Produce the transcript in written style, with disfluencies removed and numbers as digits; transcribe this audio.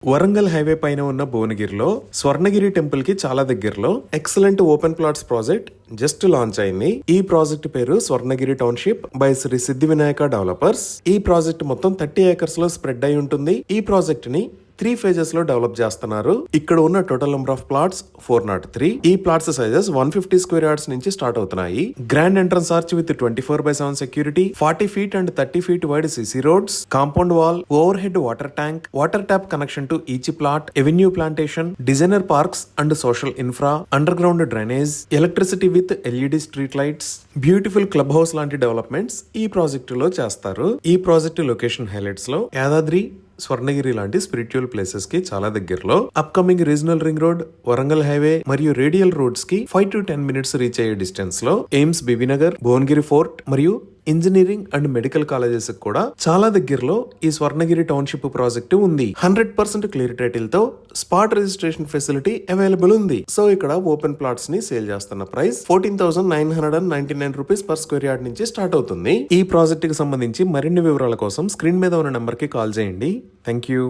Warangal highway పైన ఉన్న భువనగిరిలో స్వర్ణగిరి టెంపుల్ కి చాలా దగ్గరలో excellent open plots project just launch అయింది. ఈ ప్రాజెక్ట్ పేరు Swarnagiri township by Shri Siddhi Vinayaka developers. ఈ ప్రాజెక్ట్ మొత్తం 30 ఏకర్స్ లో స్ప్రెడ్ అయి ఉంటుంది. ఈ ప్రాజెక్ట్ ని 3 phases లో డెవలప్ చేస్తున్నారు. ఇక్కడ ఉన్న టోటల్ నెంబర్ ఆఫ్ ప్లాట్స్ 403. ఈ ప్లాట్స్ సైజెస్ 150 స్క్వేర్ యార్డ్స్ నుంచి స్టార్ట్ అవుతున్నాయి. Grand entrance arch with 24/7 security, 40 feet and 30 feet wide CC roads, compound wall, over head water tank, water tap connection to each plot, avenue plantation, designer parks and social infra, under ground drainage, electricity with LED street lights, beautiful club house లాంటి developments ఈ project లో చేస్తారు. ఈ project location highlights లో యాదాద్రి, స్వర్ణగిరి లాంటి spiritual places కి చాలా దగ్గరలో, upcoming regional ring road, Warangal highway మరియు రేడియల్ రోడ్స్ కి 5 to 10 minutes రీచ్ అయ్యే డిస్టెన్స్ లో, ఎయిమ్స్ బీబీనగర్, భువనగిరి ఫోర్ట్ మరియు ఇంజనీరింగ్ అండ్ మెడికల్ కాలేజెస్ కూడా చాలా దగ్గరలో ఈ స్వర్ణగిరి టౌన్షిప్ ప్రాజెక్టు ఉంది. 100% క్లియర్ టైటిల్ తో స్పాట్ రిజిస్ట్రేషన్ ఫెసిలిటీ అవైలబుల్ ఉంది. సో ఇక్కడ ఓపెన్ ప్లాట్స్ ని సేల్ చేస్తున్న price 14,999 rupees per square yard నుంచి స్టార్ట్ అవుతుంది. ఈ ప్రాజెక్ట్ కి సంబంధించి మరిన్ని వివరాల కోసం స్క్రీన్ మీద ఉన్న నెంబర్ కి కాల్ చేయండి. Thank you.